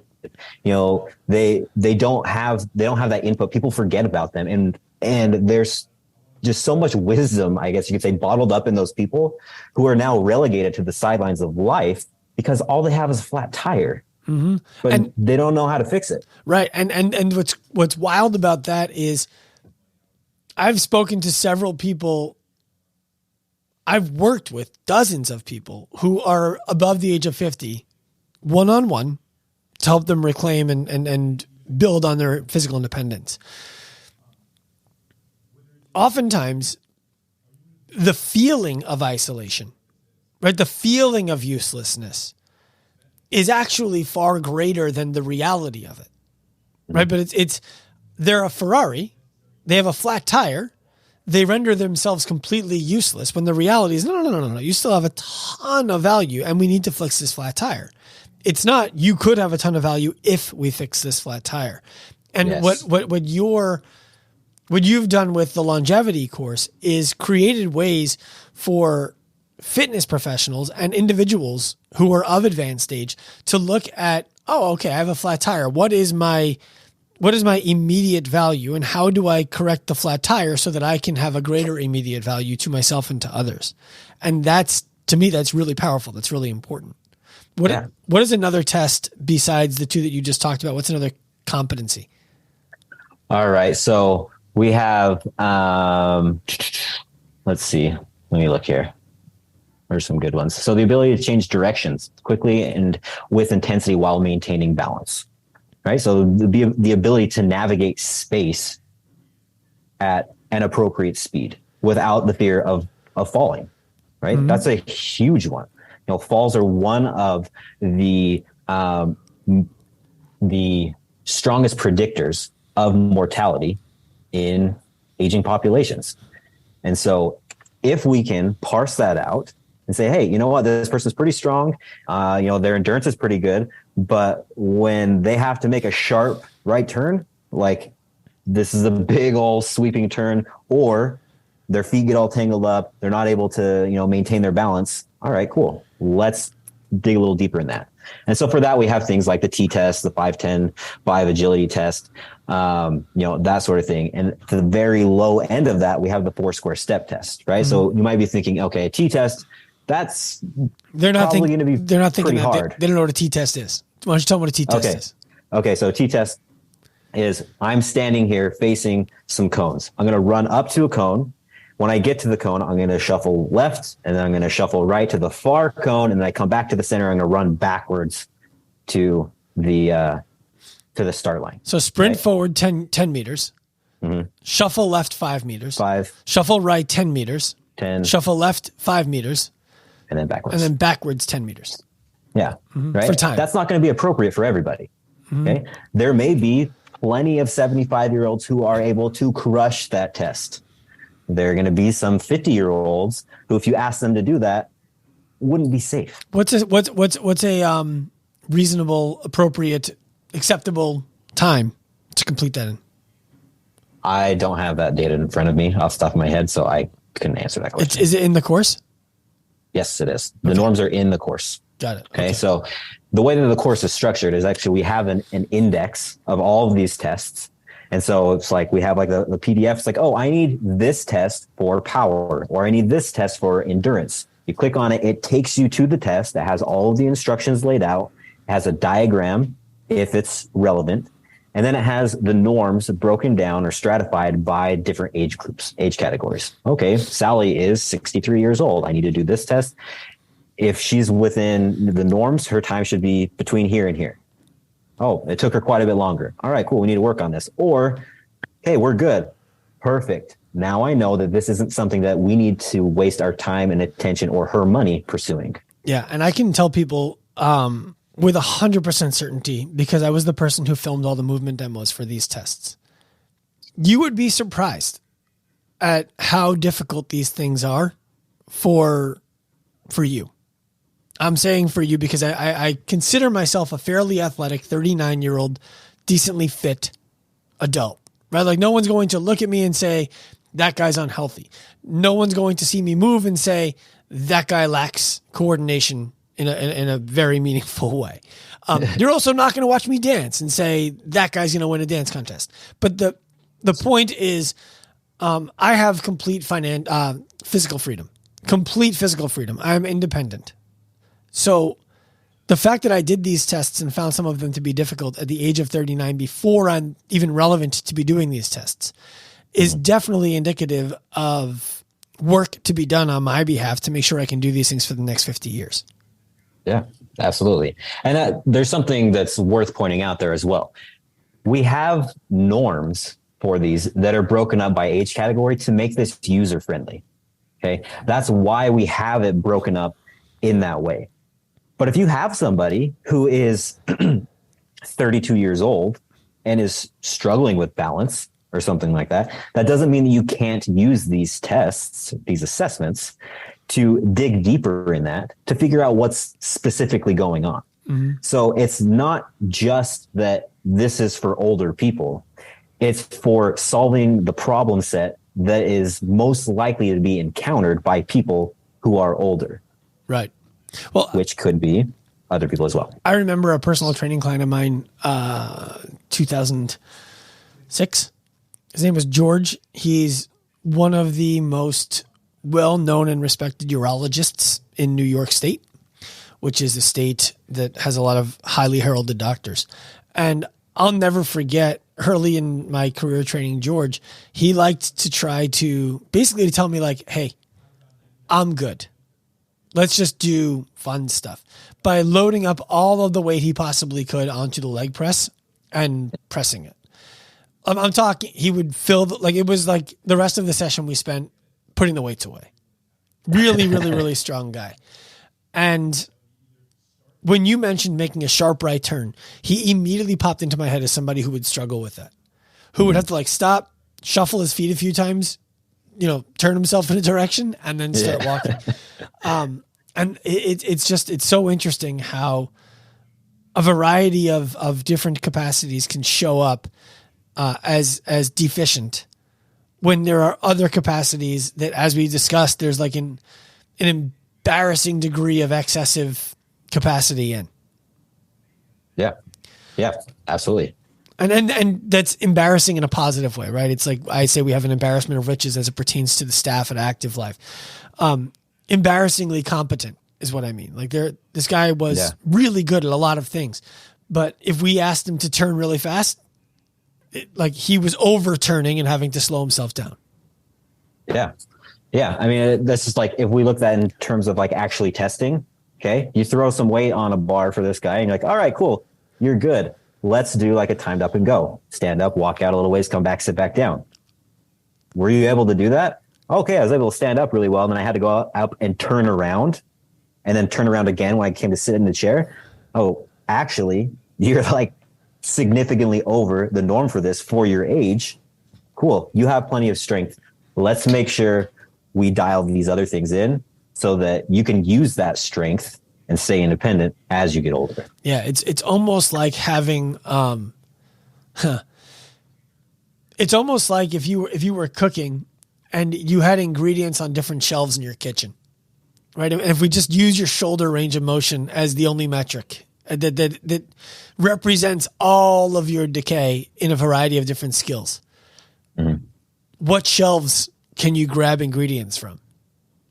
They don't have that input. People forget about them. And there's just so much wisdom, I guess you could say, bottled up in those people who are now relegated to the sidelines of life because all they have is a flat tire. Mm-hmm. But they don't know how to fix it. Right. And what's wild about that is I've spoken to several people. I've worked with dozens of people who are above the age of 50, one-on-one, to help them reclaim and build on their physical independence. Oftentimes, the feeling of isolation, right, the feeling of uselessness is actually far greater than the reality of it, right? But they're a Ferrari, they have a flat tire, they render themselves completely useless when the reality is, no, you still have a ton of value and we need to fix this flat tire. It's not, you could have a ton of value if we fix this flat tire. And yes. What you've done with the longevity course is created ways for fitness professionals and individuals who are of advanced age to look at, oh, okay, I have a flat tire. What is my immediate value and how do I correct the flat tire so that I can have a greater immediate value to myself and to others? And to me, that's really powerful. That's really important. What is another test besides the two that you just talked about? What's another competency? All right. So we have, let's see, let me look here. There's some good ones. So the ability to change directions quickly and with intensity while maintaining balance, right? So the ability to navigate space at an appropriate speed without the fear of falling, right? Mm-hmm. That's a huge one. Falls are one of the strongest predictors of mortality in aging populations. And so if we can parse that out and say, hey, you know what, this person's pretty strong, their endurance is pretty good, but when they have to make a sharp right turn, like this is a big old sweeping turn, or their feet get all tangled up, they're not able to, maintain their balance. All right, cool. Let's dig a little deeper in that. And so for that, we have things like the T-test, the 5-10, 5 agility test, that sort of thing. And to the very low end of that, we have the 4-square step test, right? Mm-hmm. So you might be thinking, okay, a T-test, they're not going to be pretty hard. They don't know what a T-test is. Why don't you tell them what a T-test is? Okay, so a T-test is I'm standing here facing some cones. I'm going to run up to a cone. When I get to the cone, I'm going to shuffle left, and then I'm going to shuffle right to the far cone, and then I come back to the center. I'm going to run backwards to the start line. So sprint forward 10 meters, mm-hmm. Shuffle left 5 meters, 5, shuffle right 10 meters, 10, shuffle left 5 meters, and then backwards 10 meters. Yeah, mm-hmm. Right. For time. That's not going to be appropriate for everybody. Mm-hmm. Okay, there may be plenty of 75-year-olds who are able to crush that test. There are going to be some 50-year-olds who, if you ask them to do that, wouldn't be safe. What's a reasonable, appropriate, acceptable time to complete that in? I don't have that data in front of me off the top of my head, so I couldn't answer that question. Is it in the course? Yes, it is. The norms are in the course. Got it. Okay. So the way that the course is structured is actually we have an index of all of these tests. And so it's like we have like the PDF. It's like, oh, I need this test for power, or I need this test for endurance. You click on it. It takes you to the test that has all of the instructions laid out. It has a diagram if it's relevant. And then it has the norms broken down or stratified by different age groups, age categories. Okay, Sally is 63 years old. I need to do this test. If she's within the norms, her time should be between here and here. Oh, it took her quite a bit longer. All right, cool. We need to work on this. Or, hey, we're good. Perfect. Now I know that this isn't something that we need to waste our time and attention or her money pursuing. Yeah. And I can tell people, with 100% certainty, because I was the person who filmed all the movement demos for these tests, you would be surprised at how difficult these things are for you. I'm saying for you because I consider myself a fairly athletic 39-year-old, decently fit adult, right? Like no one's going to look at me and say, that guy's unhealthy. No one's going to see me move and say, that guy lacks coordination in a very meaningful way. You're also not going to watch me dance and say that guy's going to win a dance contest. But the point is, I have complete physical freedom, I'm independent. So the fact that I did these tests and found some of them to be difficult at the age of 39 before I'm even relevant to be doing these tests is definitely indicative of work to be done on my behalf to make sure I can do these things for the next 50 years. Yeah, absolutely. And there's something that's worth pointing out there as well. We have norms for these that are broken up by age category to make this user friendly. Okay. That's why we have it broken up in that way. But if you have somebody who is 32 years old and is struggling with balance or something like that, that doesn't mean that you can't use these tests, these assessments, to dig deeper in that to figure out what's specifically going on. Mm-hmm. So it's not just that this is for older people. It's for solving the problem set that is most likely to be encountered by people who are older. Right. Well, which could be other people as well. I remember a personal training client of mine, 2006. His name was George. He's one of the most well-known and respected urologists in New York State, which is a state that has a lot of highly heralded doctors. And I'll never forget early in my career training George, he liked to try to basically tell me like, hey, I'm good. Let's just do fun stuff by loading up all of the weight he possibly could onto the leg press and pressing it. I'm talking, he would fill it was like the rest of the session we spent putting the weights away. Really, really, really strong guy. And when you mentioned making a sharp right turn, he immediately popped into my head as somebody who would struggle with that, who would have to like stop, shuffle his feet a few times, turn himself in a direction and then start walking. And it's so interesting how a variety of different capacities can show up as deficient when there are other capacities that, as we discussed, there's like an embarrassing degree of excessive capacity in. Yeah. Yeah, absolutely. And that's embarrassing in a positive way, right? It's like I say we have an embarrassment of riches as it pertains to the staff at Active Life. Embarrassingly competent is what I mean. Like this guy was really good at a lot of things, but if we asked him to turn really fast, he was overturning and having to slow himself down. Yeah. Yeah. I mean, that's just like, if we look at that in terms of like actually testing, okay, you throw some weight on a bar for this guy and you're like, all right, cool. You're good. Let's do like a timed up and go. Stand up, walk out a little ways, come back, sit back down. Were you able to do that? Okay, I was able to stand up really well. And then I had to go up and turn around and then turn around again when I came to sit in the chair. Oh, actually, you're like significantly over the norm for this for your age. Cool. You have plenty of strength. Let's make sure we dial these other things in so that you can use that strength and stay independent as you get older. Yeah, it's almost like having it's almost like if you were cooking and you had ingredients on different shelves in your kitchen, right? And if we just use your shoulder range of motion as the only metric that represents all of your decay in a variety of different skills, what shelves can you grab ingredients from?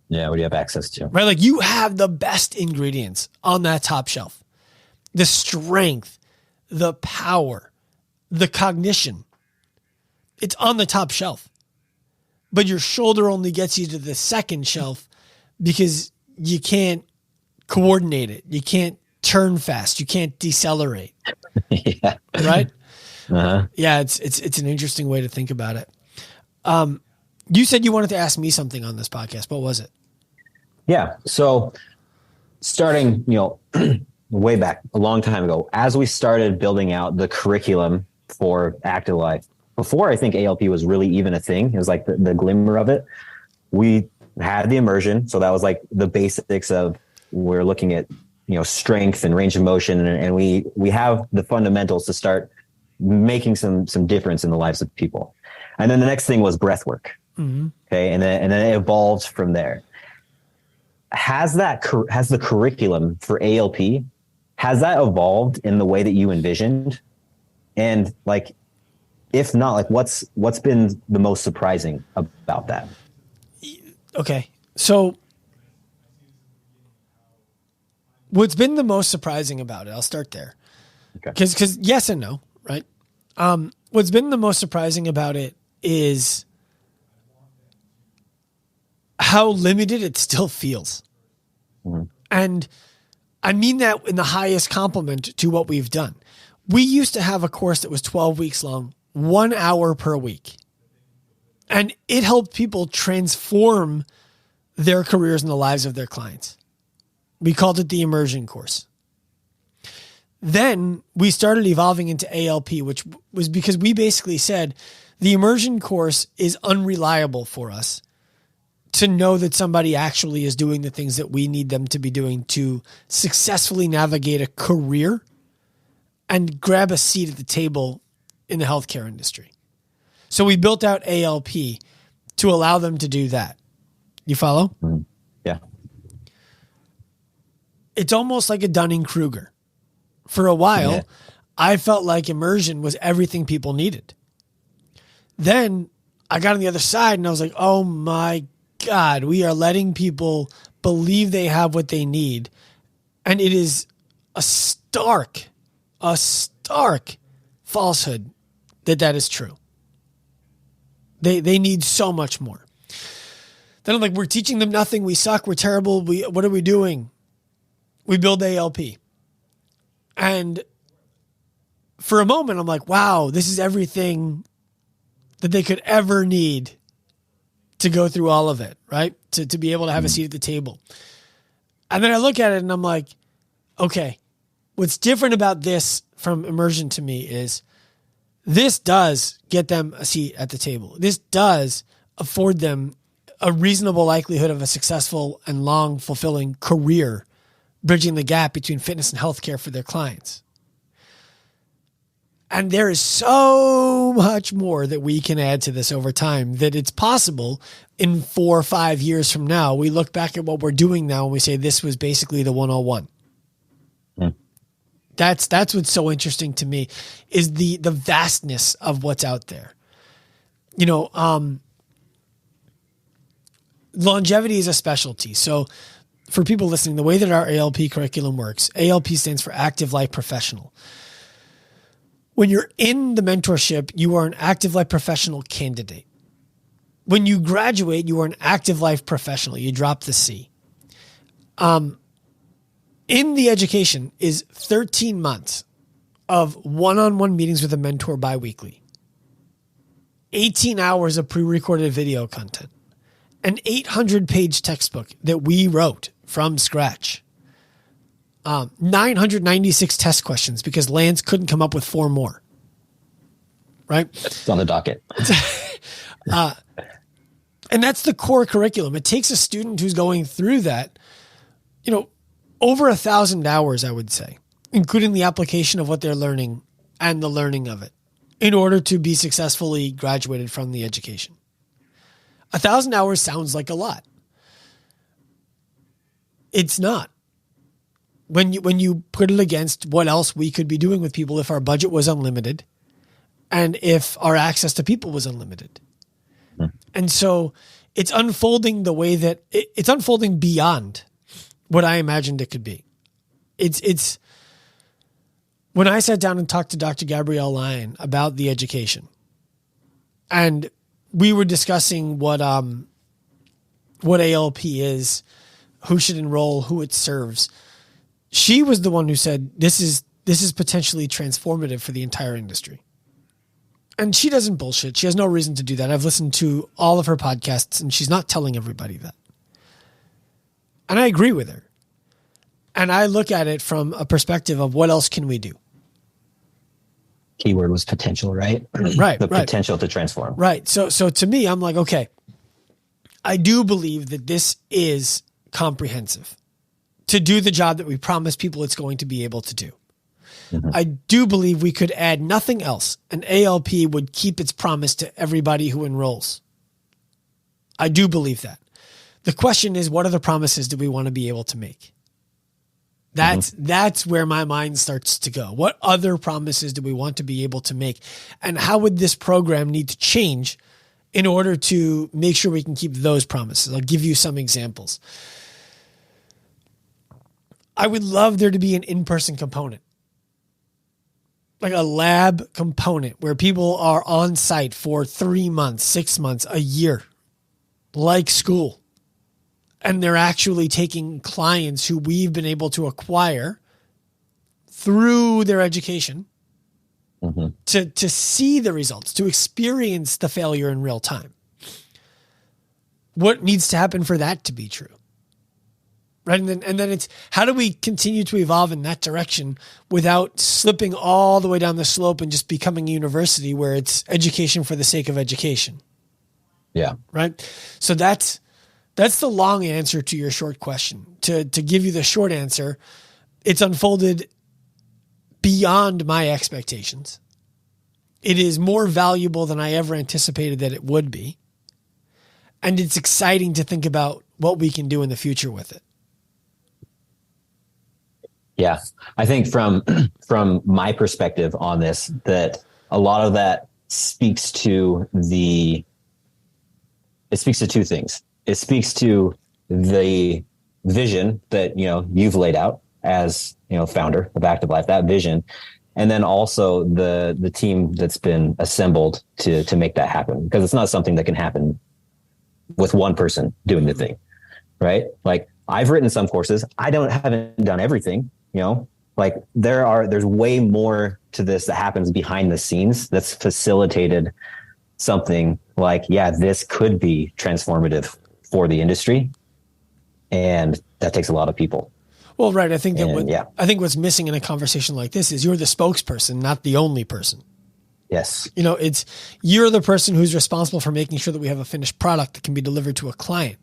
Yeah, what do you have access to? Right? Like you have the best ingredients on that top shelf. The strength, the power, the cognition. It's on the top shelf. But your shoulder only gets you to the second shelf because you can't coordinate it. You can't turn fast. You can't decelerate. Yeah. Right? Uh-huh. Yeah, it's an interesting way to think about it. You said you wanted to ask me something on this podcast. What was it? Yeah. So starting, way back a long time ago, as we started building out the curriculum for Active Life, before I think ALP was really even a thing, it was like the glimmer of it. We had the immersion. So that was like the basics of, we're looking at, strength and range of motion. And we have the fundamentals to start making some difference in the lives of people. And then the next thing was breath work. Mm-hmm. Okay. And then it evolved from there. Has the curriculum for ALP, has that evolved in the way that you envisioned? And like, if not, like what's been the most surprising about that? Okay. So what's been the most surprising about it, I'll start there. Okay. Cause yes and no, right? What's been the most surprising about it is how limited it still feels. Mm-hmm. And I mean that in the highest compliment to what we've done. We used to have a course that was 12 weeks long, 1 hour per week. And it helped people transform their careers and the lives of their clients. We called it the immersion course. Then we started evolving into ALP, which was because we basically said the immersion course is unreliable for us to know that somebody actually is doing the things that we need them to be doing to successfully navigate a career and grab a seat at the table in the healthcare industry. So we built out ALP to allow them to do that. You follow? Mm-hmm. Yeah. It's almost like a Dunning-Kruger. For a while, yeah. I felt like immersion was everything people needed. Then I got on the other side and I was like, oh my God, we are letting people believe they have what they need. And it is a stark falsehood that is true. They need so much more. Then I'm like, we're teaching them nothing. We suck. We're terrible. What are we doing? We build ALP. And for a moment, I'm like, wow, this is everything that they could ever need to go through all of it, right? To be able to have a seat at the table. And then I look at it and I'm like, okay, what's different about this from immersion to me is this does get them a seat at the table. This does afford them a reasonable likelihood of a successful and long fulfilling career, bridging the gap between fitness and healthcare for their clients. And there is so much more that we can add to this over time that it's possible in 4 or 5 years from now, we look back at what we're doing now and we say this was basically the 101. Mm. That's what's so interesting to me is the vastness of what's out there. Longevity is a specialty. So for people listening, the way that our ALP curriculum works, ALP stands for Active Life Professional. When you're in the mentorship, you are an active life professional candidate. When you graduate, you are an active life professional. You drop the C. In the education is 13 months of one-on-one meetings with a mentor biweekly, 18 hours of pre-recorded video content, an 800-page textbook that we wrote from scratch, 996 test questions because Lance couldn't come up with 4 more. Right? It's on the docket. And that's the core curriculum. It takes a student who's going through that, over 1,000 hours, I would say, including the application of what they're learning and the learning of it in order to be successfully graduated from the education. 1,000 hours sounds like a lot. It's not. When you put it against what else we could be doing with people if our budget was unlimited and if our access to people was unlimited. And so it's unfolding the way that it's unfolding beyond what I imagined it could be. It's when I sat down and talked to Dr. Gabrielle Lyon about the education, and we were discussing what ALP is, who should enroll, who it serves. She was the one who said, this is potentially transformative for the entire industry. And she doesn't bullshit. She has no reason to do that. I've listened to all of her podcasts and she's not telling everybody that. And I agree with her. And I look at it from a perspective of what else can we do? Keyword was potential, right? Right. The potential to transform. Right. So to me, I'm like, okay, I do believe that this is comprehensive to do the job that we promise people it's going to be able to do. Mm-hmm. I do believe we could add nothing else, and ALP would keep its promise to everybody who enrolls. I do believe that. The question is, what other promises do we want to be able to make? That's where my mind starts to go. What other promises do we want to be able to make? And how would this program need to change in order to make sure we can keep those promises? I'll give you some examples. I would love there to be an in-person component, like a lab component where people are on site for 3 months, 6 months, a year, like school. And they're actually taking clients who we've been able to acquire through their education to see the results, to experience the failure in real time. What needs to happen for that to be true? Right. And then it's, how do we continue to evolve in that direction without slipping all the way down the slope and just becoming a university where it's education for the sake of education? Yeah. Right. So that's the long answer to your short question. To give you the short answer, it's unfolded beyond my expectations. It is more valuable than I ever anticipated that it would be. And it's exciting to think about what we can do in the future with it. Yeah. I think from my perspective on this, that a lot of that speaks to two things. It speaks to the vision that, you've laid out as, founder of Active Life, that vision. And then also the team that's been assembled to make that happen, because it's not something that can happen with one person doing the thing, right? Like, I've written some courses. I haven't done everything, like there's way more to this that happens behind the scenes that's facilitated something like, this could be transformative for the industry. And that takes a lot of people. Well, right. I think I think what's missing in a conversation like this is you're the spokesperson, not the only person. Yes. You're the person who's responsible for making sure that we have a finished product that can be delivered to a client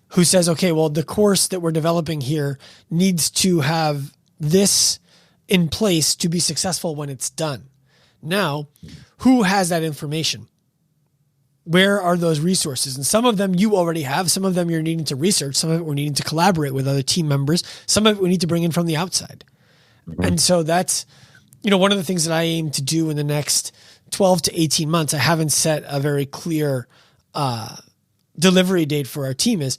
who says, okay, well, the course that we're developing here needs to have this in place to be successful when it's done. Now, who has that information? Where are those resources? And some of them you already have. Some of them you're needing to research. Some of it we're needing to collaborate with other team members. Some of it we need to bring in from the outside. Mm-hmm. And so that's, one of the things that I aim to do in the next 12 to 18 months. I haven't set a very clear delivery date for our team is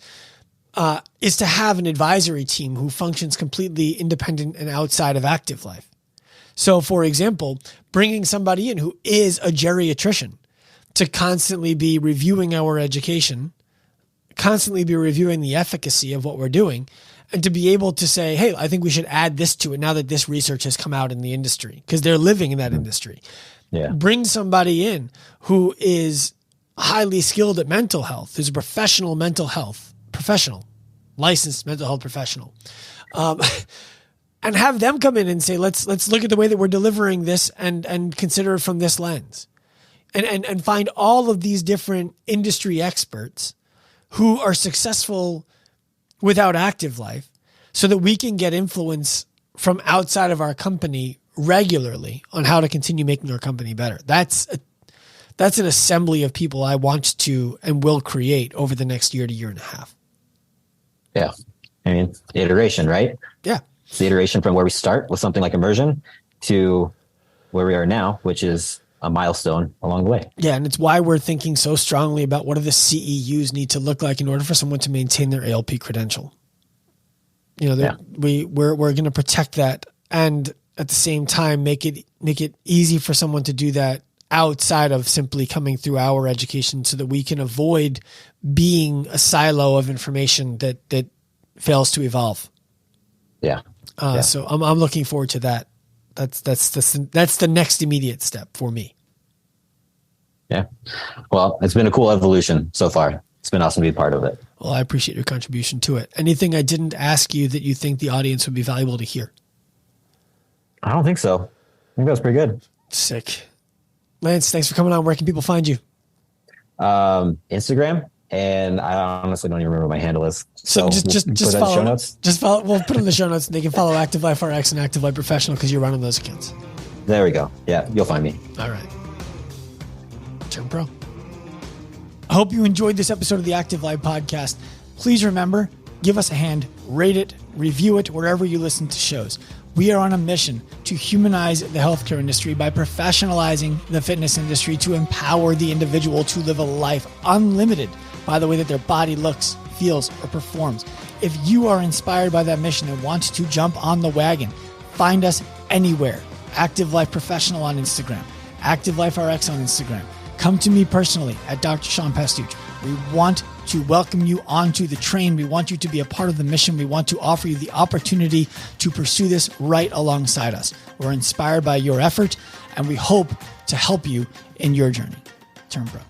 to have an advisory team who functions completely independent and outside of Active Life. So, for example, bringing somebody in who is a geriatrician to constantly be reviewing our education, constantly be reviewing the efficacy of what we're doing, and to be able to say, hey, I think we should add this to it now that this research has come out in the industry, because they're living in that industry. Yeah. Bring somebody in who is highly skilled at mental health, who's a professional mental health professional, licensed mental health professional, and have them come in and say, let's look at the way that we're delivering this and consider it from this lens. And find all of these different industry experts who are successful without Active Life so that we can get influence from outside of our company regularly on how to continue making our company better. That's That's an assembly of people I want to and will create over the next year to year and a half. Yeah. I mean, iteration, right? Yeah. It's the iteration from where we start with something like immersion to where we are now, which is a milestone along the way. Yeah. And it's why we're thinking so strongly about what do the CEUs need to look like in order for someone to maintain their ALP credential. You know, we're going to protect that, and at the same time, make it easy for someone to do that outside of simply coming through our education, so that we can avoid being a silo of information that fails to evolve. Yeah. So I'm looking forward to that. That's the next immediate step for me. Yeah. Well, it's been a cool evolution so far. It's been awesome to be part of it. Well, I appreciate your contribution to it. Anything I didn't ask you that you think the audience would be valuable to hear? I don't think so. I think that was pretty good. Sick. Lance, thanks for coming on. Where can people find you? Instagram, and I honestly don't even remember what my handle is. So just follow. Show notes? Just follow. We'll put in the show notes. They can follow Active Life RX and Active Life Professional because you're running those accounts. There we go. Yeah, you'll find me. All right. Turn pro. I hope you enjoyed this episode of the Active Life Podcast. Please remember, give us a hand, rate it, review it wherever you listen to shows. We are on a mission to humanize the healthcare industry by professionalizing the fitness industry to empower the individual to live a life unlimited by the way that their body looks, feels, or performs. If you are inspired by that mission and want to jump on the wagon, find us anywhere. Active Life Professional on Instagram, Active Life RX on Instagram. Come to me personally at Dr. Sean Pastuch. We want to welcome you onto the train. We want you to be a part of the mission. We want to offer you the opportunity to pursue this right alongside us. We're inspired by your effort, and we hope to help you in your journey. Turn pro.